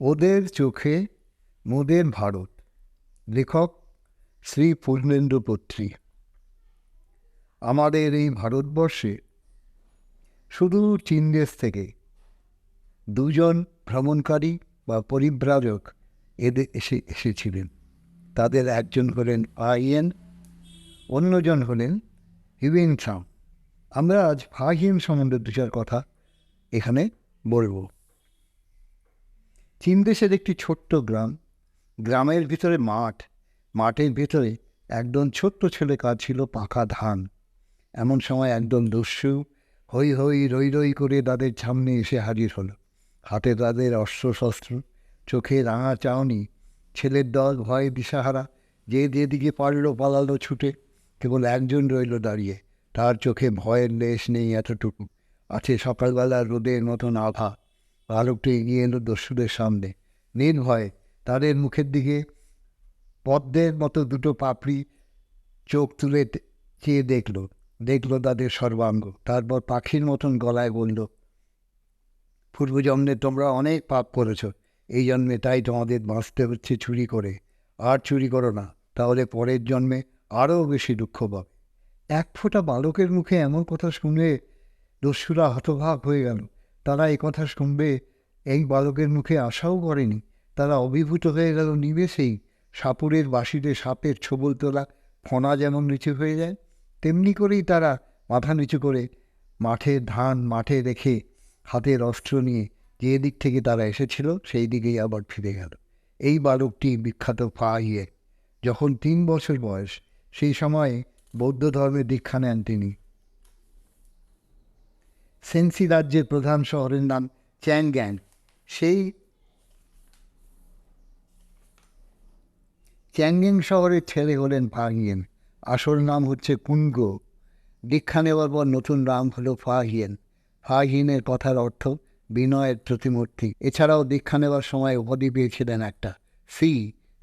ওদের চোখে মোদের ভারত। লেখক শ্রী পূর্ণেন্দু পত্রী। আমাদের এই ভারতবর্ষে শুধু চীন দেশ থেকে দুজন ভ্রমণকারী বা পরিব্রাজক এসেছিলেন। তাদের একজন হলেন ফাহিয়েন, অন্যজন হলেন হিউয়েনসাং। আমরা আজ ফাহিয়েন সম্বন্ধে দু চার কথা এখানে বলবো। চীন দেশের একটি ছোট্ট গ্রাম, গ্রামের ভিতরে মাঠ, মাঠের ভিতরে একদম ছোট্ট ছেলে কাজ ছিল পাকা ধান। এমন সময় একদম দস্যু হই হই রই রই করে তাদের সামনে এসে হাজির হলো। হাতে তাদের অস্ত্রশস্ত্র, চোখে রাঙা চাউনি। ছেলের দল ভয়ে দিশাহারা, যে যেদিকে পারলো পালালো ছুটে। কেবল একজন রইল দাঁড়িয়ে, তার চোখে ভয়ের লেশ নেই এতটুকু, আছে সকালবেলার রোদের মতন আভা। আলোকটা এগিয়ে এলো দস্যুদের সামনে, নির্ভয়ে তাদের মুখের দিকে পদ্মের মতো দুটো পাপড়ি চোখ তুলে চেয়ে দেখল তাদের সর্বাঙ্গ। তারপর পাখির মতন গলায় বলল, পূর্বজন্মে তোমরা অনেক পাপ করেছ, এই জন্মে তাই তোমাদের বাঁচতে হচ্ছে চুরি করে। আর চুরি করো না, তাহলে পরের জন্মে আরও বেশি দুঃখ পাবে। এক ফোঁটা বালকের মুখে এমন কথা শুনে দস্যুরা হতভাগ হয়ে গেল। তারা এই কথা শুনবে এই বালকের মুখে আশাও করেনি। তারা অভিভূত হয়ে গেল নিমেষেই। সাপুরের বাঁশিতে সাপের ছোবল তোলা ফণা যেমন নিচু হয়ে যায়, তেমনি করেই তারা মাথা নিচু করে মাঠের ধান মাঠে রেখে হাতের অস্ত্র নিয়ে যে দিক থেকে তারা এসেছিল সেই দিকেই আবার ফিরে গেল। এই বালকটি বিখ্যাত ফাহিয়েন। যখন 3 বছর বয়স, সেই সময়ে বৌদ্ধ ধর্মের দীক্ষা নেন তিনি। সেন্সি রাজ্যের প্রধান শহরের নাম চ্যাংগ্যাং। সেই চ্যাংগ্যাং শহরের ছেলে হলেন ফাহিয়েন। আসল নাম হচ্ছে কুনগো। দীক্ষা নেওয়ার পর নতুন নাম হলো ফাহিয়েন। ফাহিয়েনের কথার অর্থ বিনয়ের প্রতিমূর্তি। এছাড়াও দীক্ষা নেওয়ার সময় উপাধি পেয়েছিলেন একটা,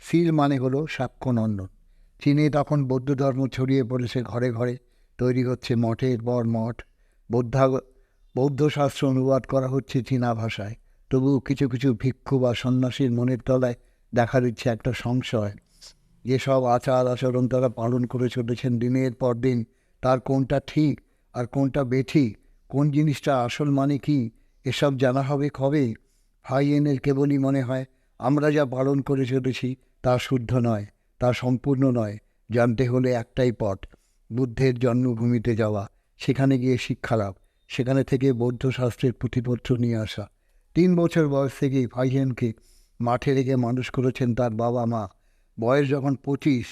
সির মানে হলো সাক্ষ্যনন্দন। চীনে তখন বৌদ্ধ ধর্ম ছড়িয়ে পড়েছে ঘরে ঘরে, তৈরি হচ্ছে মঠের পর মঠ। বৌদ্ধ শাস্ত্র অনুবাদ করা হচ্ছে চীনা ভাষায়। তবুও কিছু কিছু ভিক্ষু বা সন্ন্যাসীর মনের তলায় দেখা দিচ্ছে একটা সংশয়। যেসব আচার আচরণ তারা পালন করে চলেছেন দিনের পর দিন, তার কোনটা ঠিক আর কোনটা বেঠিক, কোন জিনিসটা আসল মানে কি, এসব জানা হবে কবে? ফাহিয়েনের কেবলই মনে হয় আমরা যা পালন করে চলেছি তা শুদ্ধ নয়, তা সম্পূর্ণ নয়। জানতে হলে একটাই পথ, বুদ্ধের জন্মভূমিতে যাওয়া, সেখানে গিয়ে শিক্ষা লাভ, সেখানে থেকে বৌদ্ধ শাস্ত্রের পুঁথিপত্র নিয়ে আসা। 3 বছর বয়স থেকেই ফাহিয়েনকে মাঠে রেখে মানুষ করেছেন তার বাবা মা। বয়স যখন 25,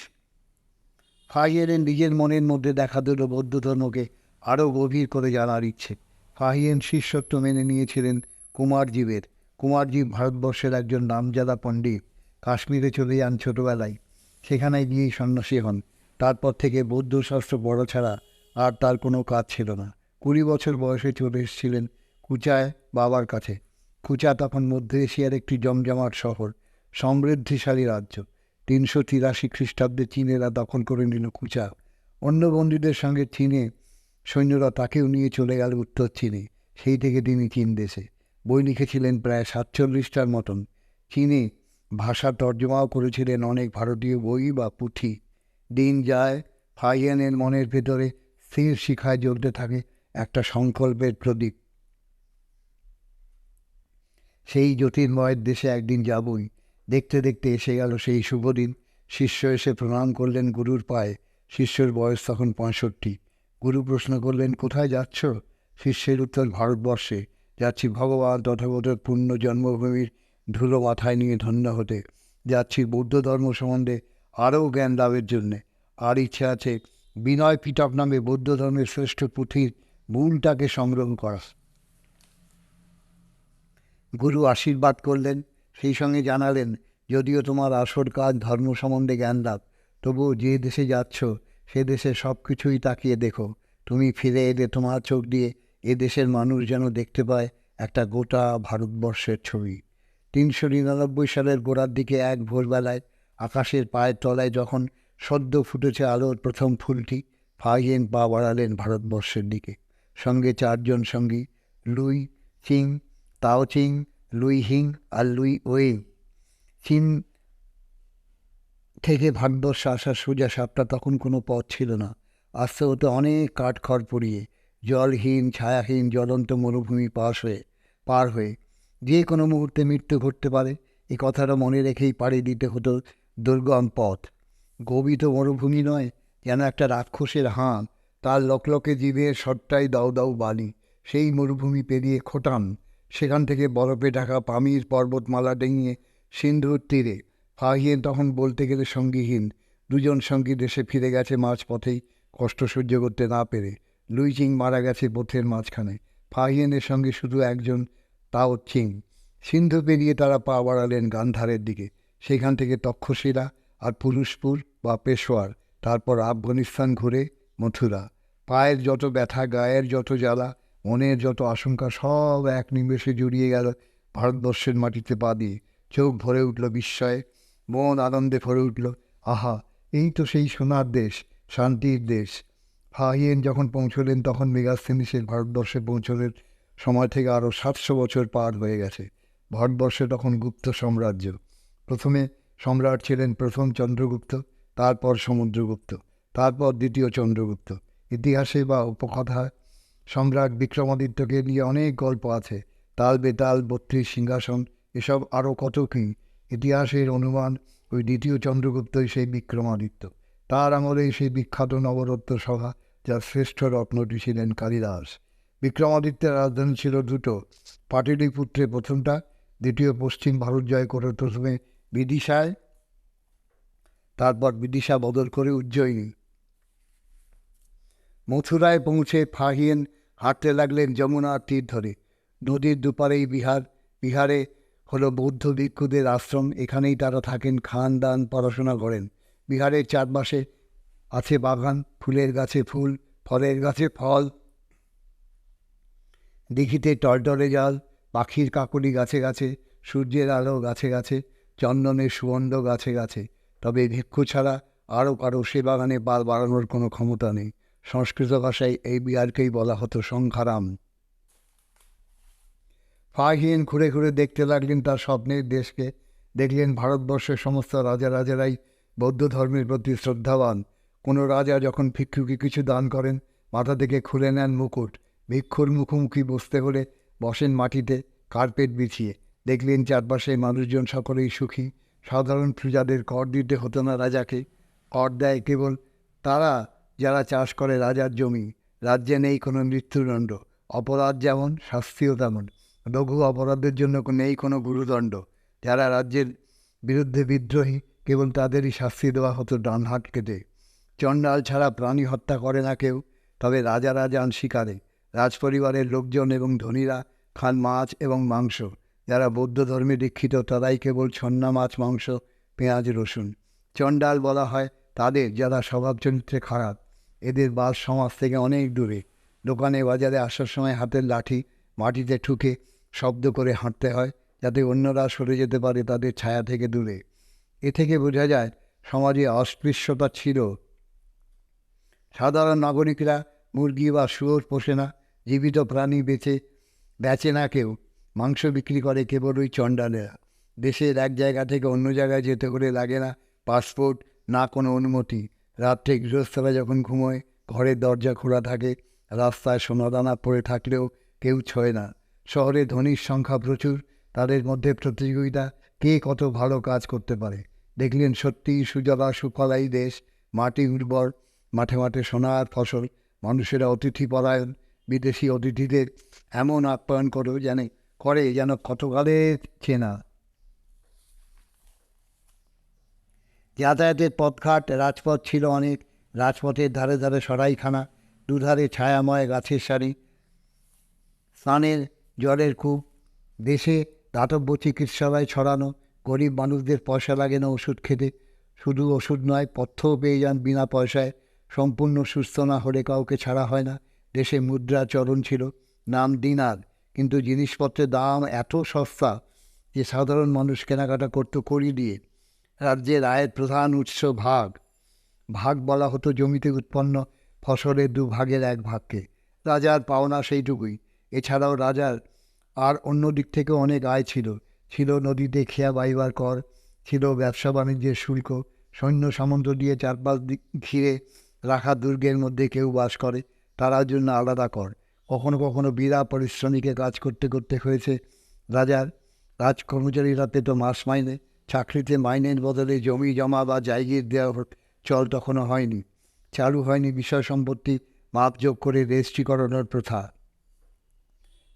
ফাহিয়েনের নিজের মনের মধ্যে দেখা দিল বৌদ্ধ ধর্মকে আরও গভীর করে জানার ইচ্ছে। ফাহিয়েন শিষ্যত্ব মেনে নিয়েছিলেন কুমারজীবের। কুমারজীব ভারতবর্ষের একজন নামজাদা পণ্ডিত। কাশ্মীরে চলে যান ছোটবেলায়, সেখানে গিয়েই সন্ন্যাসী হন। তারপর থেকে বৌদ্ধ শাস্ত্র পড়া ছাড়া আর তার কোনো কাজ ছিল না। 20 বছর বয়সে চলে এসেছিলেন কুচায় বাবার কাছে। কুচা তখন মধ্য এশিয়ার একটি জমজমাট শহর, সমৃদ্ধিশালী রাজ্য। 383 খ্রিস্টাব্দে চীনেরা দখল করে নিল কুচা। অন্য বন্দীদের সঙ্গে চীনে সৈন্যরা তাকেও নিয়ে চলে গেল উত্তর চীনে। সেই থেকে তিনি চীন দেশে। বই লিখেছিলেন প্রায় 47টার মতন। চীনে ভাষা তর্জমাও করেছিলেন অনেক ভারতীয় বই বা পুঁথি। দিন যায়, ফাহিয়েনের মনের ভেতরে স্থির শিখায় জ্বলতে থাকে একটা সংকল্পের প্রদীপ। সেই জ্যোতির্ময়ের দেশে একদিন যাবই। দেখতে দেখতে এসে গেল সেই শুভদিন। শিষ্য এসে প্রণাম করলেন গুরুর পায়ে। শিষ্যের বয়স তখন 65। গুরু প্রশ্ন করলেন, কোথায় যাচ্ছ? শিষ্যের উত্তর, ভারতবর্ষে যাচ্ছি ভগবান তথাগতের পূর্ণ জন্মভূমির ধুলো মাথায় নিয়ে ধন্য হতে। যাচ্ছি বৌদ্ধ ধর্ম সম্বন্ধে আরও জ্ঞান লাভের জন্যে। আর ইচ্ছে আছে বিনয় পিটক নামে বৌদ্ধ ধর্মের শ্রেষ্ঠ পুঁথির মূলটাকে সংগ্রহ করা। গুরু আশীর্বাদ করলেন, সেই সঙ্গে জানালেন, যদিও তোমার আসল কাজ ধর্ম সম্বন্ধে জ্ঞান লাভ, তবুও যে দেশে যাচ্ছ সে দেশে সব কিছুই তাকিয়ে দেখো। তুমি ফিরে এলে তোমার চোখ দিয়ে এ দেশের মানুষ যেন দেখতে পায় একটা গোটা ভারতবর্ষের ছবি। 399 সালের গোড়ার দিকে এক ভোরবেলায় আকাশের পায়ের তলায় যখন সদ্য ফুটেছে আলোর প্রথম ফুলটি, ফাহিয়েন পা বাড়ালেন ভারতবর্ষের দিকে। সঙ্গে 4 জন সঙ্গী, লুই চিং, তাও চিং, লুই হিং আর লুই ওয়েং। চীন থেকে ভারতবর্ষে আসার সোজা সাপটা তখন কোনো পথ ছিল না। আসতে হতো অনেক কাঠখড় পড়িয়ে, জলহীন ছায়াহীন জ্বলন্ত মরুভূমি পার হয়ে। যে কোনো মুহূর্তে মৃত্যু ঘটতে পারে, এ কথাটা মনে রেখেই পাড়ি দিতে হতো দুর্গম পথ। গভীর মরুভূমি নয়, যেন একটা রাক্ষসের হাঁ, তার লকলকে জীবের সবটাই দাউ দাউ বালি। সেই মরুভূমি পেরিয়ে খোটান, সেখান থেকে বরফে ঢাকা পামির পর্বতমালা ডিঙিয়ে সিন্ধুর তীরে। ফাহিয়েন তখন বলতে গেলে সঙ্গীহীন। দুজন সঙ্গী দেশে ফিরে গেছে মাঝপথেই, কষ্ট সহ্য করতে না পেরে। লুইচিং মারা গেছে পথের মাঝখানে। ফাহিয়েনের সঙ্গে শুধু একজন, তাও চিং। সিন্ধু পেরিয়ে তারা পা বাড়ালেন গান্ধারের দিকে। সেখান থেকে তক্ষশিলা আর পুরুষপুর বা পেশোয়ার, তারপর আফগানিস্তান ঘুরে মথুরা। পায়ের যত ব্যথা, গায়ের যত জ্বালা, মনের যত আশঙ্কা, সব এক নিমেষে জুড়িয়ে গেল ভারতবর্ষের মাটিতে পা দিয়ে। চোখ ভরে উঠল বিস্ময়ে, মন আনন্দে ভরে উঠল। আহা, এই তো সেই সোনার দেশ, শান্তির দেশ। ফাহিয়েন যখন পৌঁছলেন তখন মেগাস্থেনিসের ভারতবর্ষে পৌঁছলেন সময় থেকে আরও 700 বছর পার হয়ে গেছে। ভারতবর্ষে তখন গুপ্ত সাম্রাজ্য। প্রথমে সম্রাট ছিলেন প্রথম চন্দ্রগুপ্ত, তারপর সমুদ্রগুপ্ত, তারপর দ্বিতীয় চন্দ্রগুপ্ত। ইতিহাসে বা উপকথায় সম্রাট বিক্রমাদিত্যকে নিয়ে অনেক গল্প আছে। তাল বেতাল, 32 সিংহাসন, এসব আরও কত কী। ইতিহাসের অনুমান ওই দ্বিতীয় চন্দ্রগুপ্তই সেই বিক্রমাদিত্য। তার আমলেই সেই বিখ্যাত নবরত্ন সভা, যার শ্রেষ্ঠ রত্নটি ছিলেন কালিদাস। বিক্রমাদিত্যের রাজধানী ছিল দুটো, পাটলিপুত্রে প্রথমটা, দ্বিতীয় পশ্চিম ভারত জয় করে প্রথমে বিদিশায়, তারপর বিদিশা বদল করে উজ্জয়িনী। মথুরায় পৌঁছে ফাহিয়েন হাঁটতে লাগলেন যমুনার তীর ধরে। নদীর দুপারেই বিহারে হলো বৌদ্ধ ভিক্ষুদের আশ্রম। এখানেই তারা থাকেন, খান দান, পড়াশোনা করেন। বিহারের চারপাশে আছে বাগান, ফুলের গাছে ফুল, ফলের গাছে ফল, দিঘিতে টলটলে জল, পাখির কাকলি গাছে গাছে, সূর্যের আলো গাছে গাছে, চন্দনের সুগন্ধ গাছে গাছে। তবে ভিক্ষু ছাড়া আরও কারো সে বাগানে পাল বাড়ানোর কোনো ক্ষমতা নেই। সংস্কৃত ভাষায় এই বিহারকেই বলা হতো সংখারাম। ফাহিয়েন ঘুরে ঘুরে দেখতে লাগলেন তার স্বপ্নের দেশকে। দেখলেন ভারতবর্ষের সমস্ত রাজারাই বৌদ্ধ ধর্মের প্রতি শ্রদ্ধাবান। কোনো রাজা যখন ভিক্ষুকে কিছু দান করেন, মাথা থেকে খুলে নেন মুকুট। ভিক্ষুর মুখোমুখি বসতে হলে বসেন মাটিতে, কার্পেট বিছিয়ে। দেখলেন চারপাশে মানুষজন সকলেই সুখী। সাধারণ প্রজাদের কর দিতে হতো না রাজাকে। কর দেয় কেবল তারা যারা চাষ করে রাজার জমি। রাজ্যে নেই কোনো মৃত্যুদণ্ড। অপরাধ যেমন, শাস্তিও তেমন। লঘু অপরাধের জন্য নেই কোনো গুরুদণ্ড। যারা রাজ্যের বিরুদ্ধে বিদ্রোহী, কেবল তাদেরই শাস্তি দেওয়া হতো ডান হাত কেটে। চণ্ডাল ছাড়া প্রাণী হত্যা করে না কেউ। তবে রাজারা যান শিকারে। রাজপরিবারের লোকজন এবং ধনীরা খান মাছ এবং মাংস। যারা বৌদ্ধ ধর্মে দীক্ষিত তারাই কেবল ছন্না মাছ, মাংস, পেঁয়াজ, রসুন। চণ্ডাল বলা হয় তাদের যারা স্বভাব চরিত্রে খারাপ। এদের বাস সমাজ থেকে অনেক দূরে। দোকানে বাজারে আসার সময় হাতের লাঠি মাটিতে ঠুকে শব্দ করে হাঁটতে হয়, যাতে অন্যরা সরে যেতে পারে তাদের ছায়া থেকে দূরে। এ থেকে বোঝা যায় সমাজে অস্পৃশ্যতা ছিল। সাধারণ নাগরিকরা মুরগি বা শুয়োর পোষে না, জীবিত প্রাণী বেচে না কেউ। মাংস বিক্রি করে কেবল ওই চণ্ডালেরা। দেশের এক জায়গা থেকে অন্য জায়গায় যেতে করে লাগে না পাসপোর্ট, না কোনো অনুমতি। রাত্রে গৃহস্থরা যখন ঘুমোয়, ঘরের দরজা খোলা থাকে। রাস্তায় সোনাদানা পড়ে থাকলেও কেউ ছোঁয় না। শহরে ধনীর সংখ্যা প্রচুর, তাদের মধ্যে প্রতিযোগিতা, কে কত ভালো কাজ করতে পারে। দেখলেন সত্যিই সুজলা সুফলাই দেশ, মাটি উর্বর, মাঠে মাঠে সোনার ফসল। মানুষেরা অতিথিপরায়ণ। বিদেশি অতিথিদের এমন আপ্যায়ন করে যেন কতকালের চেনা। যাতায়াতের পথঘাট, রাজপথ ছিল অনেক। রাজপথের ধারে ধারে সরাইখানা, দুধারে ছায়াময় গাছের সারি, স্নানের জলের কূপ। দেশে দাতব্য চিকিৎসালয় ছড়ানো। গরিব মানুষদের পয়সা লাগে না ওষুধ খেতে। শুধু ওষুধ নয়, পথ্যও পেয়ে যান বিনা পয়সায়। সম্পূর্ণ সুস্থ না হলে কাউকে ছাড়া হয় না। দেশে মুদ্রা চলন ছিল, নাম দিনার। কিন্তু জিনিসপত্রের দাম এত সস্তা যে সাধারণ মানুষ কেনাকাটা করতো কড়ি দিয়ে। রাজ্যের আয়ের প্রধান উৎস ভাগ বলা হতো জমিতে উৎপন্ন ফসলের 2 ভাগের 1 ভাগকে। রাজার পাওনা সেইটুকুই। এছাড়াও রাজার আর অন্য দিক থেকে অনেক আয় ছিল। ছিল নদীতে খেয়া বাইবার কর, ছিল ব্যবসা বাণিজ্যের শুল্ক, সৈন্য সামন্ত দিয়ে চারপাশ ঘিরে রাখা দুর্গের মধ্যে কেউ বাস করে, তারার জন্য আলাদা কর। কখনো কখনো বিনা পরিশ্রমিকে কাজ করতে করতে হয়েছে রাজার। রাজকর্মচারীরা পেত মাস মাইনে। চাকরিতে মাইনের বদলে জমি জমা বা জায়গির দেওয়া চল তখনও হয়নি। চালু হয়নি বিষয় সম্পত্তি মাপযোগ করে রেজিস্ট্রি করানোর প্রথা।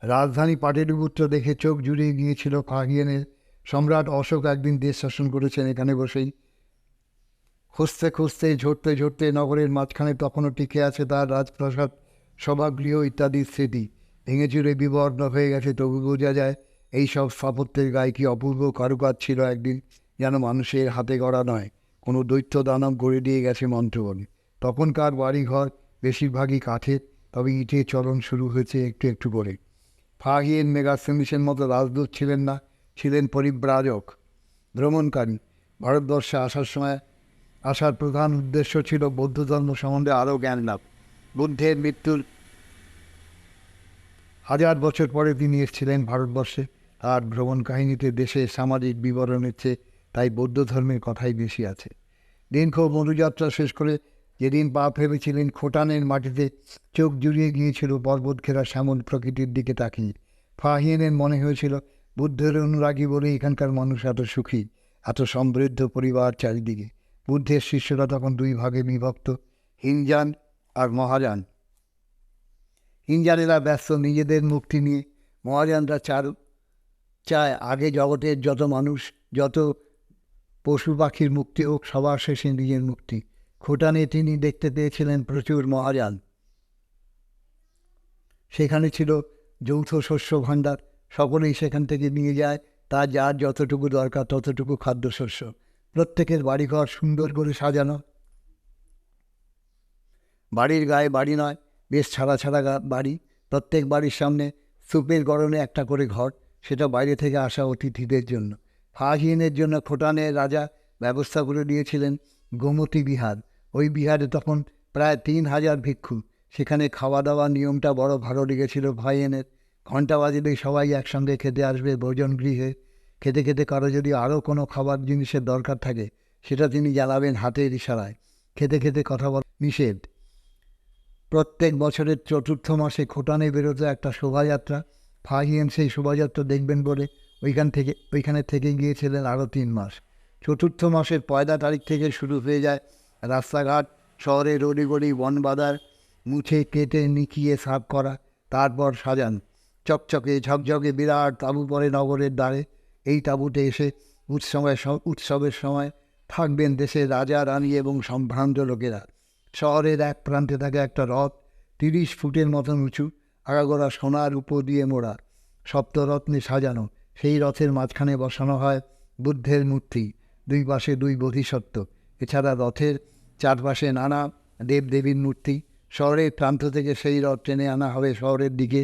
রাজধানী পাটলিপুত্র দেখে চোখ জুড়িয়ে গিয়েছিল ফাহিয়ানের। সম্রাট অশোক একদিন দেশ শাসন করেছেন এখানে বসেই। খুঁজতে খুঁজতে ঝরতে ঝরতে নগরের মাঝখানে তখনও টিকে আছে তার রাজপ্রাসাদ, সভাগৃহ ইত্যাদি স্মৃতি। ভেঙে চুরে বিবর্ণ হয়ে গেছে, তবু বোঝা যায় এই সব স্থাপত্যের গায়ে কি অপূর্ব কারুকাজ ছিল একদিন, যেন মানুষের হাতে গড়া নয়, কোনো দৈত্য দানব গড়ে দিয়ে গেছে মন্ত্র বলে। তখনকার বাড়িঘর বেশিরভাগই কাঠের, তবে ইটের চলন শুরু হয়েছে একটু একটু করে। ফাহিয়ান মেগাস্থেনিসের মতো রাজদূত ছিলেন না, ছিলেন পরিব্রাজক, ভ্রমণকারী। ভারতবর্ষে আসার প্রধান উদ্দেশ্য ছিল বৌদ্ধ ধর্ম সম্বন্ধে আরও জ্ঞান লাভ। বুদ্ধের মৃত্যুর 1000 বছর পরে তিনি এসেছিলেন ভারতবর্ষে। আর ভ্রমণ কাহিনীতে দেশের সামাজিক বিবরণের চেয়ে তাই বৌদ্ধ ধর্মের কথাই বেশি আছে। দীর্ঘ মরুযাত্রা শেষ করে যেদিন পা ফেলেছিলেন খোটানের মাটিতে, চোখ জুড়িয়ে গিয়েছিল পর্বত ঘেরা শ্যামল প্রকৃতির দিকে তাকিয়ে। ফাহিয়ানের মনে হয়েছিল বুদ্ধের অনুরাগী বলে এখানকার মানুষ এত সুখী, এত সমৃদ্ধ পরিবার চারিদিকে। বুদ্ধের শিষ্যরা তখন দুই ভাগে বিভক্ত, হিনজান আর মহাযান। হিনজানেরা ব্যস্ত নিজেদের মুক্তি নিয়ে, মহাযানরা চায় আগে জগতের যত মানুষ, যত পশু পাখির মুক্তি হোক, সবার শেষে নিজের মুক্তি। খোটানে তিনি দেখতে পেয়েছিলেন প্রচুর মহাযান। সেখানে ছিল যৌথ শস্য ভাণ্ডার, সকলেই সেখান থেকে নিয়ে যায় তা যার যতটুকু দরকার ততটুকু খাদ্যশস্য। প্রত্যেকের বাড়িঘর সুন্দর করে সাজানো, বাড়ির গায়ে বাড়ি নয়, বেশ ছাড়া ছাড়া বাড়ি। প্রত্যেক বাড়ির সামনে স্তূপের গড়নে একটা করে ঘর, সেটা বাইরে থেকে আসা অতিথিদের জন্য। ফাহিয়ানের জন্য খোটানের রাজা ব্যবস্থা করে দিয়েছিলেন গোমতী বিহার। ওই বিহারে তখন প্রায় 3000 ভিক্ষু। সেখানে খাওয়া দাওয়ার নিয়মটা বড় ভালো লেগেছিল ফাহিয়ানের। ঘণ্টা বাজলেই সবাই একসঙ্গে খেতে আসবে ভোজন গৃহে। খেতে খেতে কারো যদি আরও কোনো খাবার জিনিসের দরকার থাকে, সেটা তিনি জানাবেন হাতের ইশারায়। খেতে খেতে কথা বলা নিষেধ। প্রত্যেক বছরের চতুর্থ মাসে খোটানে বেরোতো একটা শোভাযাত্রা। ফাহিয়ান সেই শোভাযাত্রা দেখবেন বলে ওইখানে থেকে গিয়েছিলেন আরও 3 মাস। চতুর্থ মাসের 1 তারিখ থেকে শুরু হয়ে যায় রাস্তাঘাট, শহরের অলিগলি বনবাদার মুছে কেটে নিকিয়ে সাফ করা, তারপর সাজান। চকচকে ঝকঝকে বিরাট তাঁবু পড়ে নগরের দ্বারে। এই তাঁবুতে এসে উৎসবের সময় থাকবেন দেশের রাজা রানী এবং সম্ভ্রান্ত লোকেরা। শহরের এক প্রান্তে থাকে একটা রথ, 30 ফুটের মতন উঁচু, আগাগোড়া সোনার উপর দিয়ে মোড়া, সপ্তরত্নে সাজানো। সেই রথের মাঝখানে বসানো হয় বুদ্ধের মূর্তি, 2 পাশে 2 বোধিসত্ত্ব। এছাড়া রথের চারপাশে নানা দেবদেবীর মূর্তি। শহরের প্রান্ত থেকে সেই রথ টেনে আনা হবে শহরের দিকে।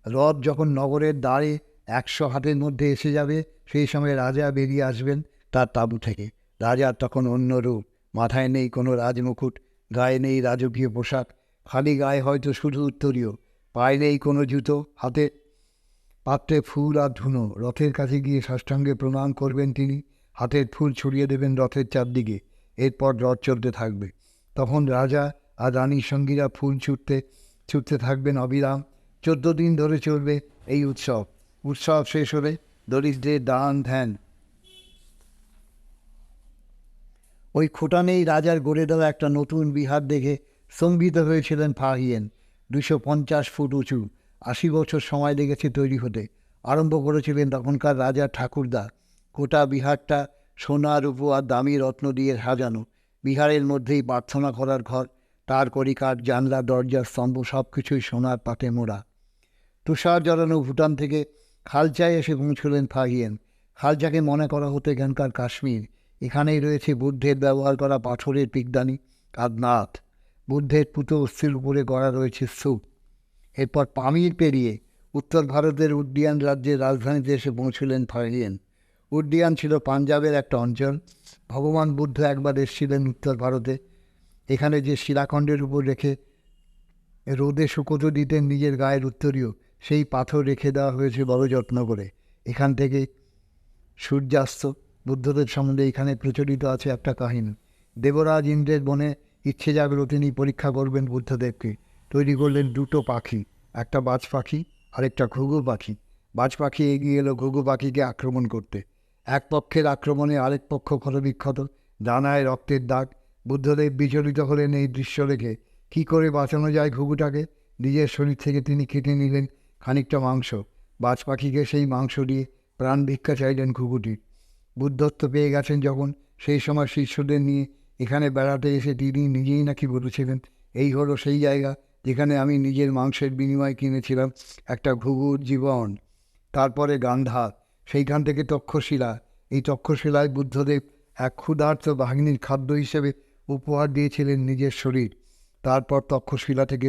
রথ যখন নগরের দ্বারে 100 হাতের মধ্যে এসে যাবে, সেই সময় রাজা বেরিয়ে আসবেন তার তাঁবু থেকে। রাজার তখন অন্য রূপ, মাথায় নেই কোনো রাজমুকুট, গায়ে নেই রাজকীয় পোশাক, খালি গায়ে হয়তো শুধু উত্তরীয়, পায়ে নেই কোনো জুতো, হাতে পাত্রে ফুল আর ধুনো। রথের কাছে গিয়ে সাষ্টাঙ্গে প্রণাম করবেন তিনি, হাতের ফুল ছড়িয়ে দেবেন রথের চারদিকে। এরপর রথ চলতে থাকবে। তখন রাজা আর রানীর সঙ্গীরা ফুল ছুটতে থাকবেন অবিরাম। 14 দিন ধরে চলবে এই উৎসব। উৎসব শেষ হলে দরিদ্রের দান ধ্যান। ওই খোটানেই রাজার গড়ে দেওয়া একটা নতুন বিহার দেখে স্তম্ভিত হয়েছিলেন ফাহিয়ান। 250 ফুট উঁচু, 80 বছর সময় লেগেছে তৈরি হতে। আরম্ভ করেছিলেন তখনকার রাজা ঠাকুরদা। গোটা বিহারটা সোনা রূপো আর দামি রত্ন দিয়ে সাজানো। বিহারের মধ্যেই প্রার্থনা করার ঘর, তার কড়িকাঠ, জানলা, দরজা, স্তম্ভ সব কিছুই সোনার পাটে মোড়া। তুষার জড়ানো ভুটান থেকে খালচায় এসে পৌঁছলেন ফাহিয়ান। খালচাকে মনে করা হতো এখানকার কাশ্মীর। এখানেই রয়েছে বুদ্ধের ব্যবহার করা পাথরের পিকদানি আর নাথ। বুদ্ধের পুতো অস্থির উপরে গড়া রয়েছে স্তূপ। এরপর পামির পেরিয়ে উত্তর ভারতের উড্ডিয়ান রাজ্যের রাজধানীতে এসে পৌঁছলেন ফাহিয়ান। উড্ডিয়ান ছিল পাঞ্জাবের একটা অঞ্চল। ভগবান বুদ্ধ একবার এসেছিলেন উত্তর ভারতে। এখানে যে শিলাখণ্ডের উপর রেখে রোদে শুকোতে দিতেন নিজের গায়ের উত্তরীয়, সেই পাথর রেখে দেওয়া হয়েছে বড় যত্ন করে। এখান থেকে সূর্যাস্ত বুদ্ধদেব সম্বন্ধে এখানে প্রচলিত আছে একটা কাহিনী। দেবরাজ ইন্দ্রের বনে ইচ্ছে জাগলো তিনি পরীক্ষা করবেন বুদ্ধদেবকে। তৈরি করলেন দুটো পাখি, একটা বাজ পাখি আর একটা ঘুঘু পাখি। বাজ পাখি এগিয়ে এলো ঘুঘু পাখিকে আক্রমণ করতে। এক পক্ষের আক্রমণে আরেক পক্ষ ক্ষতবিক্ষত, ডানায় রক্তের দাগ। বুদ্ধদেব বিচলিত হলেন এই দৃশ্য দেখে। কী করে বাঁচানো যায় ঘুঘুটাকে? নিজের শরীর থেকে তিনি কেটে নিলেন খানিকটা মাংস। বাজ পাখিকে সেই মাংস দিয়ে প্রাণ ভিক্ষা চাইলেন ঘুঘুটি। বুদ্ধত্ব পেয়ে গেছেন যখন, সেই সময় শিষ্যদের নিয়ে এখানে বেড়াতে এসে তিনি নিজেই নাকি বলেছিলেন, এই হলো সেই জায়গা যেখানে আমি নিজের মাংসের বিনিময়ে কিনেছিলাম একটা ঘুঘুর জীবন। তারপরে গান্ধার, সেইখান থেকে তক্ষশিলা। এই তক্ষশিলায় বুদ্ধদেব এক ক্ষুধার্ত বাহিনীর খাদ্য হিসেবে উপহার দিয়েছিলেন নিজের শরীর। তারপর তক্ষশিলা থেকে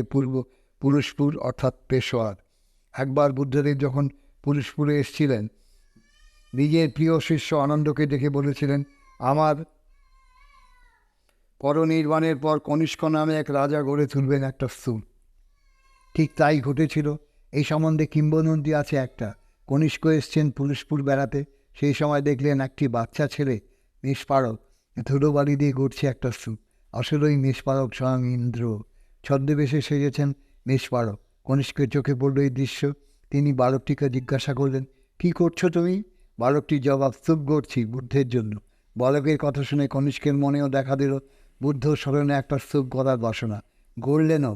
পুরুষপুর অর্থাৎ পেশোয়ার। একবার বুদ্ধদেব যখন পুরুষপুরে এসেছিলেন, নিজের প্রিয় শিষ্য আনন্দকে দেখে বলেছিলেন, আমার পরনির্বাণের পর কনিষ্ক নামে এক রাজা গড়ে তুলবেন একটা স্তূপ। ঠিক তাই ঘটেছিল। এই সম্বন্ধে কিংবদন্তি আছে একটা। কনিষ্ক এসছেন পুরুষপুর বেড়াতে, সেই সময় দেখলেন একটি বাচ্চা ছেলে মেষপালক ধুলোবালি দিয়ে গড়ছে একটা স্তূপ। আসলে ওই মেষপালক স্বয়ং ইন্দ্র, ছদ্মবেশে সেজেছেন মেষপালক। কনিষ্কের চোখে পড়ল এই দৃশ্য। তিনি বালকটিকে জিজ্ঞাসা করলেন, কী করছো তুমি? বালকটির জবাব, স্তূপ গড়ছি বুদ্ধের জন্য। বালকের কথা শুনে কনিষ্কের মনেও দেখা দিল বুদ্ধ স্মরণে একটা স্তূপ গড়ার বাসনা। গড়লেনও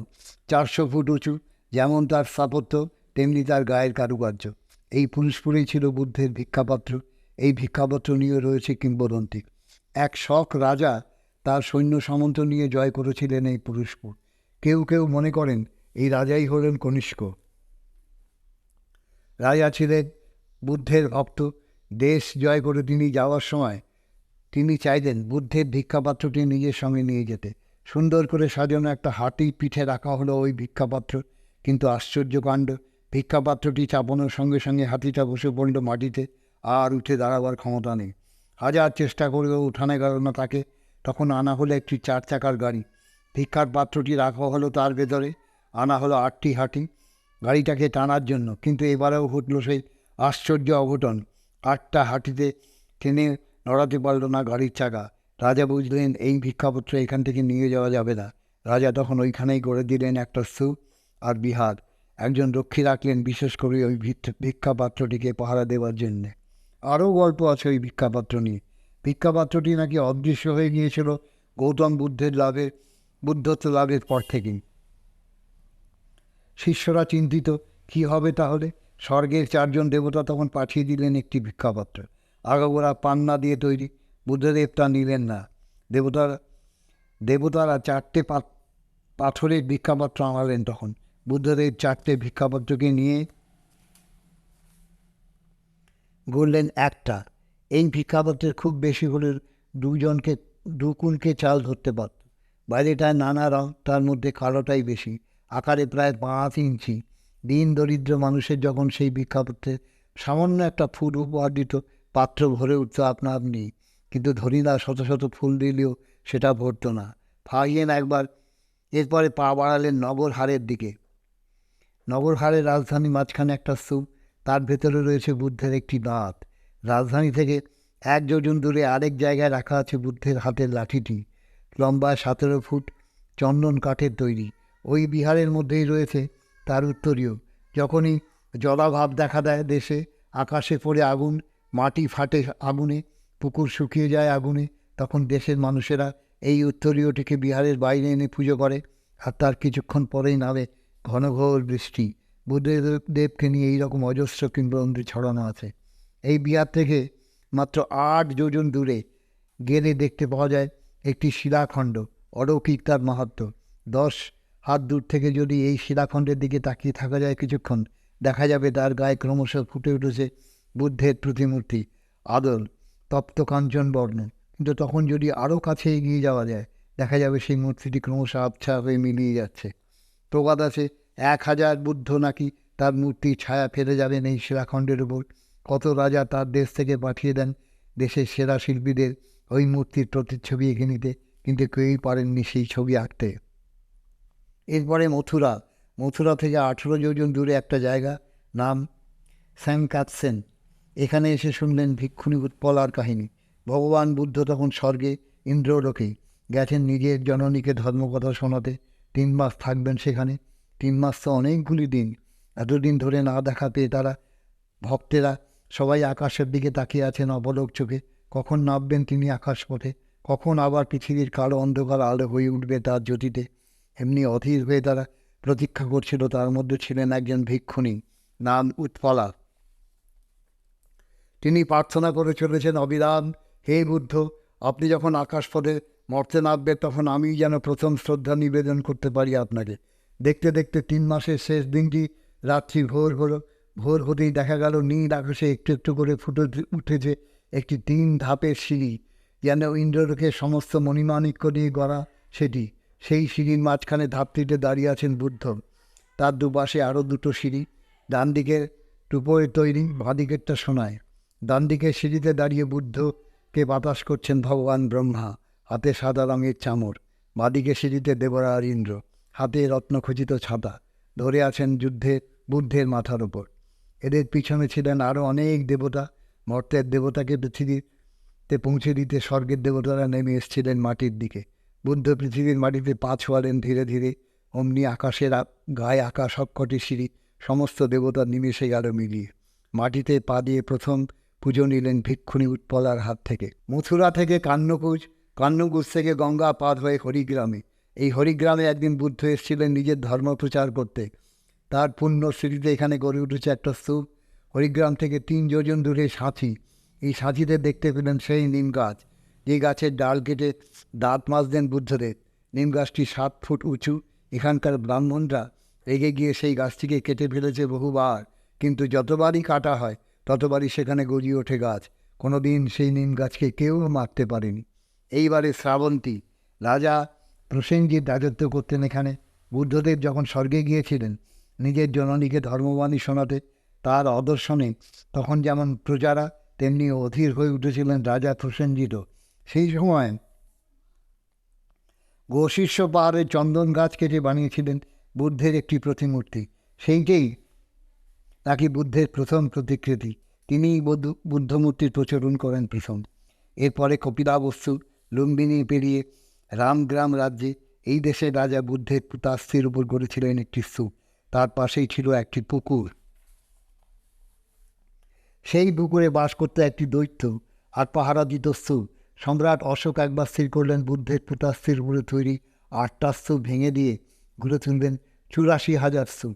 400 ফুট উঁচু। যেমন তার স্থাপত্য তেমনি তার গায়ের কারুকার্য। এই পুরুষপুরেই ছিল বুদ্ধের ভিক্ষাপাত্র। এই ভিক্ষাপত্র নিয়ে রয়েছে কিংবদন্তি। এক শক রাজা তার সৈন্য সামন্ত নিয়ে জয় করেছিলেন এই পুরুষপুর। কেউ কেউ মনে করেন এই রাজাই হলেন কনিষ্ক। রাজা ছিলেন বুদ্ধের ভক্ত। দেশ জয় করে তিনি যাওয়ার সময় তিনি চাইলেন বুদ্ধের ভিক্ষাপাত্রটি নিজের সঙ্গে নিয়ে যেতে। সুন্দর করে সাজানো একটা হাতির পিঠে রাখা হলো ওই ভিক্ষাপাত্র। কিন্তু আশ্চর্য কাণ্ড, ভিক্ষাপাত্রটি চাপানোর সঙ্গে সঙ্গে হাতিটা বসে পড়ল মাটিতে, আর উঠে দাঁড়াবার ক্ষমতা নেই। হাজার চেষ্টা করেও উঠানে গেল না তাকে। তখন আনা হলো একটি 4 চাকার গাড়ি। ভিক্ষার পাত্রটি রাখা হলো তার ভেতরে। আনা হলো 8টি হাতি গাড়িটাকে টানার জন্য। কিন্তু এবারেও ঘটল সেই আশ্চর্য অঘটন। 8টা হাতিতে টেনে নড়াতে পারল না গাড়ির চাকা। রাজা বুঝলেন এই ভিক্ষাপত্র এখান থেকে নিয়ে যাওয়া যাবে না। রাজা তখন ওইখানেই গড়ে দিলেন একটা স্তূপ আর বিহার। একজন রক্ষী রাখলেন বিশেষ করে ওই ভিক্ষাপাত্রটিকে পাহারা দেওয়ার জন্যে। আরও গল্প আছে ওই ভিক্ষাপাত্র নিয়ে। ভিক্ষাপাত্রটি নাকি অদৃশ্য হয়ে গিয়েছিল গৌতম বুদ্ধত্ব লাভের পর থেকেই। শিষ্যরা চিন্তিত, কি হবে তাহলে? স্বর্গের 4 জন দেবতা তখন পাঠিয়ে দিলেন একটি ভিক্ষাপাত্র, আগাগোড়া পান্না দিয়ে তৈরি। বুদ্ধদেব তা নিলেন না। দেবতারা 4টে পাথরের ভিক্ষাপাত্র আনালেন। তখন বুদ্ধদেব 4টে ভিক্ষাপাত্রকে নিয়ে গড়লেন একটা। এই ভিক্ষাপাত্রের খুব বেশি হলে 2 কুনকে চাল ধরতে পারত। বাইরেটায় নানা রং, তার মধ্যে কালোটাই বেশি। আকারে প্রায় 5 ইঞ্চি। দিন দরিদ্র মানুষের যখন সেই ভিক্ষাপাত্রে সামান্য একটা ফুল উপহার দিত, পাত্র ভরে উঠত আপনা আপনি। কিন্তু ধনীরা শত শত ফুল দিলেও সেটা ভরত না। ফাহিয়েন একবার এরপরে পা বাড়ালেন নগরহারের দিকে। নগরহারের রাজধানী, মাঝখানে একটা স্তূপ, তার ভেতরে রয়েছে বুদ্ধের একটি দাঁত। রাজধানী থেকে 1 যোজন দূরে আরেক জায়গায় রাখা আছে বুদ্ধের হাতের লাঠিটি, লম্বায় 17 ফুট, চন্দন কাঠের তৈরি। ওই বিহারের মধ্যেই রয়েছে তার উত্তরীয়। যখনই জলাভাব দেখা দেয় দেশে, আকাশে পড়ে আগুন, মাটি ফাটে আগুনে, পুকুর শুকিয়ে যায় আগুনে, তখন দেশের মানুষেরা এই উত্তরীয়টিকে বিহারের বাইরে এনে পুজো করে। আর তার কিছুক্ষণ পরেই নামে ঘনঘোর বৃষ্টি। বুদ্ধদেবকে নিয়ে এইরকম অজস্র কিংবদন্তি ছড়ানো আছে। এই বিহার থেকে মাত্র 8 যোজন দূরে গেলে দেখতে পাওয়া যায় একটি শিলাখণ্ড। অলৌকিক তার মাহাত্ম্য। 10 হাত দূর থেকে যদি এই শিলাখণ্ডের দিকে তাকিয়ে থাকা যায় কিছুক্ষণ, দেখা যাবে তার গায়ে ক্রমশ ফুটে উঠেছে বুদ্ধের প্রতিমূর্তি, আদল তপ্ত কাঞ্চন বর্ণ। কিন্তু তখন যদি আরও কাছে এগিয়ে যাওয়া যায়, দেখা যাবে সেই মূর্তিটি ক্রমশ আবছা হয়ে মিলিয়ে যাচ্ছে। প্রবাদ আছে 1000 বুদ্ধ নাকি তার মূর্তির ছায়া ফেলে যাবেন এই শিলাখণ্ডের উপর। কত রাজা তার দেশ থেকে পাঠিয়ে দেন দেশের সেরা শিল্পীদের ওই মূর্তির প্রতিচ্ছবি এঁকে নিতে, কিন্তু কেউই পারেননি সেই ছবি আঁকতে। এরপরে মথুরা থেকে 18 যোজন দূরে একটা জায়গা, নাম স্যাংকাতসেন। এখানে এসে শুনলেন ভিক্ষুণী উৎপলার কাহিনী। ভগবান বুদ্ধ তখন স্বর্গে ইন্দ্রলোকে গেছেন নিজের জননীকে ধর্মকথা শোনাতে। 3 মাস থাকবেন সেখানে। 3 মাস তো অনেকগুলি দিন। এতদিন ধরে না দেখা পেয়ে তারা ভক্তেরা সবাই আকাশের দিকে তাকিয়ে আছেন অপলক চোখে। কখন নামবেন তিনি আকাশপথে, কখন আবার পৃথিবীর কালো অন্ধকার আলো হয়ে উঠবে তার জ্যোতিতে, এমনি অধীর হয়ে তারা প্রতীক্ষা করছিল। তার মধ্যে ছিলেন একজন ভিক্ষুণী, নাম উৎপলা। তিনি প্রার্থনা করে চলেছেন অবিরাম, হে বুদ্ধ, আপনি যখন আকাশপথে মর্তে নামবেন তখন আমি যেন প্রথম শ্রদ্ধা নিবেদন করতে পারি আপনাকে। দেখতে দেখতে 3 মাসের শেষ দিনটি রাত্রি ভোর হলো। ভোর হতেই দেখা গেল নীল আকাশে একটু একটু করে ফুটে উঠেছে একটি 3 ধাপের সিঁড়ি, যেন ইন্দ্রলোকের সমস্ত মণিমাণিক্য দিয়ে গড়া সেটি। সেই সিঁড়ির মাঝখানে ধাপটিতে দাঁড়িয়ে আছেন বুদ্ধ। তার দুপাশে আরও 2টো সিঁড়ি, ডান দিকের টুপোয় তৈরি, বাঁ দিকেরটা সোনায়। ডান দিকের সিঁড়িতে দাঁড়িয়ে বুদ্ধকে বাতাস করছেন ভগবান ব্রহ্মা, হাতে সাদা রঙের চামর। বাঁদিকে সিঁড়িতে দেবরাজ ইন্দ্র, হাতে রত্নখচিত ছাতা ধরে আছেন বুদ্ধের মাথার ওপর। এদের পিছনে ছিলেন আরও অনেক দেবতা। মর্তের দেবতাকে পৃথিবীতে পৌঁছে দিতে স্বর্গের দেবতারা নেমে এসেছিলেন মাটির দিকে। বুদ্ধ পৃথিবীর মাটিতে পা ছোঁয়ালেন ধীরে ধীরে। অমনি আকাশের গায়ে আঁকা সবকটি সিঁড়ি সমস্ত দেবতা নিমেষে গেল মিলিয়ে। মাটিতে পা দিয়ে প্রথম পুজো নিলেন ভিক্ষুণী উৎপলার হাত থেকে। মথুরা থেকে কান্নকুজ, কান্নকুজ থেকে গঙ্গা পার হয়ে হরিগ্রামে। এই হরিগ্রামে একদিন বুদ্ধ এসেছিলেন নিজের ধর্ম প্রচার করতে। তার পুণ্য স্মৃতিতে এখানে গড়ে উঠেছে একটা স্তূপ। হরিগ্রাম থেকে 3 যোজন দূরে সাঁথি। এই সাঁথিতে দেখতে পেলেন সেই নিম গাছ, যে গাছের ডাল কেটে দাঁত মাজলেন বুদ্ধদেব। নিম গাছটি 7 ফুট উঁচু। এখানকার ব্রাহ্মণরা রেগে গিয়ে সেই গাছটিকে কেটে ফেলেছে বহুবার, কিন্তু যতবারই কাটা হয় ততবারই সেখানে গজিয়ে ওঠে গাছ। কোনো দিন সেই নিম গাছকে কেউ মারতে পারেনি। এইবারে শ্রাবন্তী রাজা প্রসেনজিৎ রাজত্ব করতেন এখানে। বুদ্ধদেব যখন স্বর্গে গিয়েছিলেন নিজের জননীকে ধর্মবাণী শোনাতে, তার অদর্শনে তখন যেমন প্রজারা তেমনি অধীর হয়ে উঠেছিলেন রাজা প্রসেনজিৎও। সেই সময় গোশিষ্য পাহাড়ে চন্দন গাছ কেটে বানিয়েছিলেন বুদ্ধের একটি প্রতিমূর্তি। সেইটাই নাকি বুদ্ধের প্রথম প্রতিকৃতি। তিনিই বুদ্ধমূর্তির প্রচলন করেন প্রথম। এরপরে কপিলাবস্তু লুম্বিনী পেরিয়ে রামগ্রাম রাজ্যে এই দেশের রাজা বুদ্ধের পুতাস্থির উপর গড়েছিলেন একটি স্তূপ। তার পাশেই ছিল একটি পুকুর। সেই পুকুরে বাস করতে একটি দৈত্য আর পাহারা দিত স্তূপ। সম্রাট অশোক একবার স্থির করলেন বুদ্ধের পুতাস্থির উপরে তৈরি 8টা স্তূপ ভেঙে দিয়ে ঘুরে তুলবেন 84,000 স্তূপ।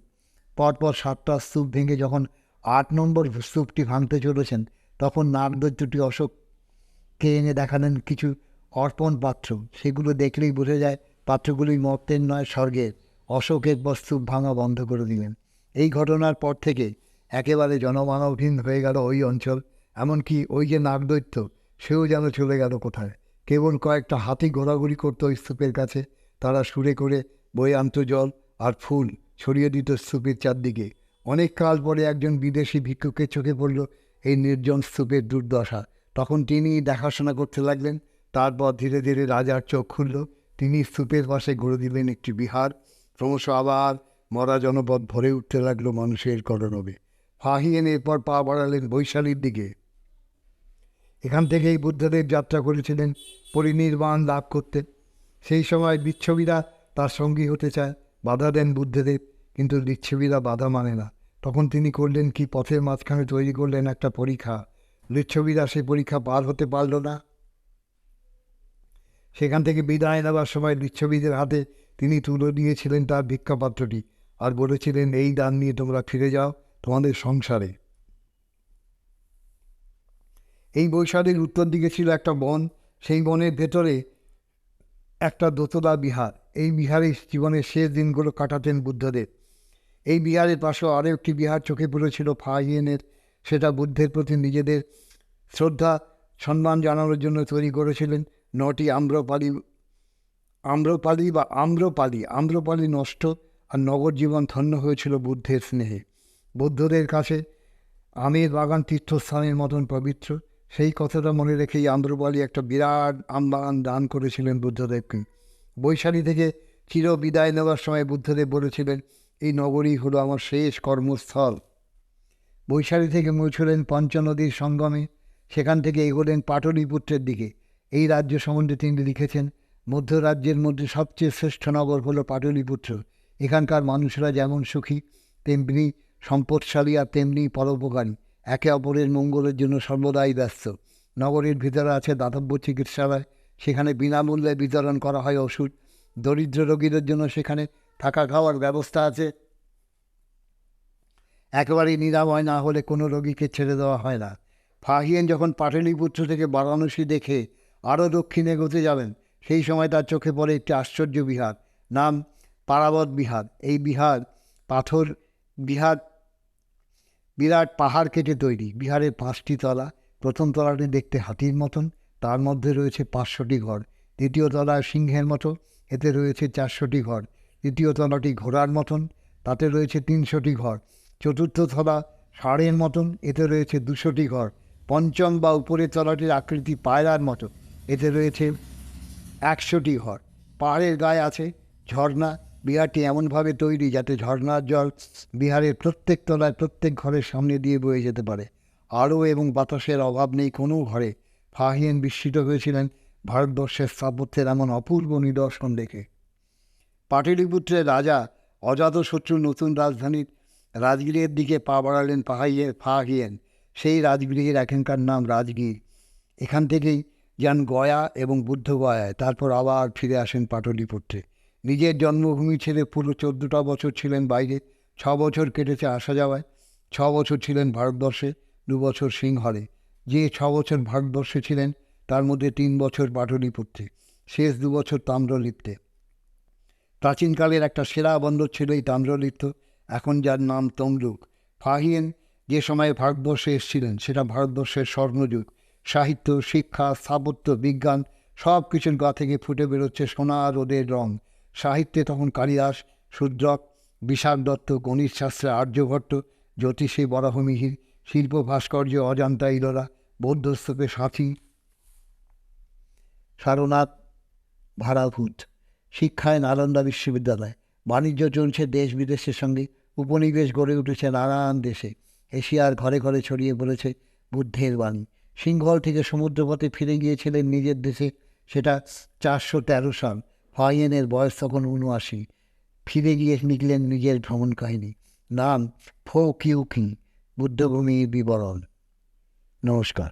পরপর 7টা স্তূপ ভেঙে যখন 8 নম্বর স্তূপটি ভাঙতে চলেছেন, তখন নাগদৈত্যটি অশোককে এনে দেখালেন কিছু অর্পণ পাত্র। সেগুলো দেখলেই বোঝা যায় পাত্রগুলি মর্তের নয়, স্বর্গের। অশোক এরপর স্তূপ ভাঙা বন্ধ করে দিলেন। এই ঘটনার পর থেকে একেবারে জনমানবহীন হয়ে গেল ওই অঞ্চল। এমনকি ওই যে নাগদৈত্য, সেও যেন চলে গেল কোথায়। কেবল কয়েকটা হাতি ঘোরাঘুরি করতো ওই স্তূপের কাছে। তারা সুরে করে বয়ে আনত জল আর ফুল, ছড়িয়ে দিত স্তূপের চারদিকে। অনেক কাল পরে একজন বিদেশি ভিক্ষুকের চোখে পড়ল এই নির্জন স্তূপের দুর্দশা। তখন তিনি দেখাশোনা করতে লাগলেন। তারপর ধীরে ধীরে রাজার চোখ খুলল। তিনি স্তূপের পাশে গড়ে দিলেন একটি বিহার। ক্রমশ আবার মরা জনপদ ভরে উঠতে লাগলো মানুষের কলরবে। ফাহিয়েন এরপর পা বাড়ালেন বৈশালীর দিকে। এখান থেকেই বুদ্ধদেব যাত্রা করেছিলেন পরিনির্বাণ লাভ করতে। সেই সময় লিচ্ছবীরা তার সঙ্গী হতে চায়, বাধা দেন বুদ্ধদেব, কিন্তু লিচ্ছবীরা বাধা মানে না। তখন তিনি করলেন কি, পথের মাঝখানে তৈরি করলেন একটা পরীক্ষা। লিচ্ছবীরা সেই পরীক্ষা পার হতে পারল না। সেখান থেকে বিদায় নেওয়ার সময় লিচ্ছবীদের হাতে তিনি তুলে দিয়েছিলেন তার ভিক্ষাপাত্রটি আর বলেছিলেন, এই দান নিয়ে তোমরা ফিরে যাও তোমাদের সংসারে। এই বৈশালীর উত্তর দিকে ছিল একটা বন। সেই বনের ভেতরে একটা দোতলা বিহার। এই বিহারে জীবনের শেষ দিনগুলো কাটাতেন বুদ্ধদেব। এই বিহারের পাশেও আরও একটি বিহার চোখে পড়েছিল ফাহিয়েনের। সেটা বুদ্ধের প্রতি নিজেদের শ্রদ্ধা সম্মান জানানোর জন্য তৈরি করেছিলেন। 9টি আম্রপালি নষ্ট আর নগর জীবন ধন্য হয়েছিল বুদ্ধের স্নেহে। বুদ্ধদের কাছে আমের বাগান তীর্থস্থানের মতন পবিত্র। সেই কথাটা মনে রেখেই আম্রপালি একটা বিরাট আম বাগান দান করেছিলেন বুদ্ধদেবকে। বৈশালী থেকে চির বিদায় নেওয়ার সময় বুদ্ধদেব বলেছিলেন, এই নগরী হলো আমার শেষ কর্মস্থল। বৈশালী থেকে পৌঁছলেন পঞ্চনদীর সঙ্গমে, সেখান থেকে এগোলেন পাটলিপুত্রের দিকে। এই রাজ্য সম্বন্ধে তিনি লিখেছেন, মধ্য রাজ্যের মধ্যে সবচেয়ে শ্রেষ্ঠ নগর হলো পাটলিপুত্র। এখানকার মানুষরা যেমন সুখী, তেমনি সম্পদশালী আর তেমনি পরোপকারী, একে অপরের মঙ্গলের জন্য সর্বদাই ব্যস্ত। নগরের ভিতরে আছে দাতব্য চিকিৎসালয়, সেখানে বিনামূল্যে বিতরণ করা হয় ওষুধ। দরিদ্র রোগীদের জন্য সেখানে থাকা খাওয়ার ব্যবস্থা আছে। একেবারেই নিরাময় না হলে কোনো রোগীকে ছেড়ে দেওয়া হয় না। ফাহিয়েন যখন পাটলিপুত্র থেকে বারাণসী দেখে আরও দক্ষিণে এগোতে যাবেন, সেই সময় তার চোখে পড়ে একটি আশ্চর্য বিহার, নাম পারাবত বিহার। এই বিহার পাথর বিহার, বিরাট পাহাড় কেটে তৈরি। বিহারের 5টি তলা। প্রথম তলাটি দেখতে হাতির মতন, তার মধ্যে রয়েছে 500টি ঘর। দ্বিতীয় তলায় সিংহের মতো, এতে রয়েছে 400টি ঘর। তৃতীয় তলাটি ঘোড়ার মতন, তাতে রয়েছে 300টি ঘর। চতুর্থ তলা ষাঁড়ের মতন, এতে রয়েছে 200টি ঘর। পঞ্চম বা উপরের তলাটির আকৃতি পায়রার মতো, এতে রয়েছে 100টি ঘর। পাহাড়ের গায়ে আছে ঝর্ণা। বিহারটি এমনভাবে তৈরি যাতে ঝর্ণার জল বিহারের প্রত্যেক তলায় প্রত্যেক ঘরের সামনে দিয়ে বয়ে যেতে পারে। আলো এবং বাতাসের অভাব নেই কোনো ঘরে। ফাহিয়েন বিস্মিত হয়েছিলেন ভারতবর্ষের স্থাপত্যের এমন অপূর্ব নিদর্শন দেখে। পাটলিপুত্রের রাজা অজাতশত্রুর নতুন রাজধানীর রাজগৃহের দিকে পা বাড়ালেন ফাহিয়েন। সেই রাজগৃহের এখানকার নাম রাজগীর। এখান থেকেই যান গয়া এবং বুদ্ধগয়ায়, তারপর আবার ফিরে আসেন পাটলিপুত্রে। নিজের জন্মভূমি ছেড়ে পুরো 14টা বছর ছিলেন বাইরে। 6 বছর কেটেছে আসা যাওয়ায়। 6 বছর ছিলেন ভারতবর্ষে, 2 বছর সিংহলে। যে 6 বছর ভারতবর্ষে ছিলেন তার মধ্যে 3 বছর পাটলিপুত্রে, শেষ 2 বছর তাম্রলিপ্তে। প্রাচীনকালের একটা সেরা বন্দর ছিল এই তাম্রলিপ্ত, এখন যার নাম তমলুক। ফাহিয়েন যে সময়ে ভারতবর্ষে এসেছিলেন সেটা ভারতবর্ষের স্বর্ণযুগ। সাহিত্য, শিক্ষা, স্থাপত্য, বিজ্ঞান সব কিছুর গা থেকে ফুটে বেরোচ্ছে সোনা রোদের রং। সাহিত্যে তখন কালিদাস, শূদ্রক, বিশাখ দত্ত, গণিত শাস্ত্রে আর্যভট্ট, জ্যোতিষী বরাহমিহির, শিল্প ভাস্কর্য অজন্তা ইলোরা, বৌদ্ধস্তূপে সাথী, সারনাথ, ভারাভূত। শিক্ষায় নালন্দা বিশ্ববিদ্যালয়। বাণিজ্য চলছে দেশ বিদেশের সঙ্গে। উপনিবেশ গড়ে উঠেছে নানান দেশে। এশিয়ার ঘরে ঘরে ছড়িয়ে পড়েছে বুদ্ধের বাণী। সিংহল থেকে সমুদ্রপথে ফিরে গিয়েছিলেন নিজের দেশে, সেটা 413 সাল। ফাহিয়েনের বয়স তখন 79। ফিরে গিয়ে লিখলেন নিজের ভ্রমণ কাহিনী, নাম ফো কিউ কিং, বুদ্ধভূমির বিবরণ। নমস্কার।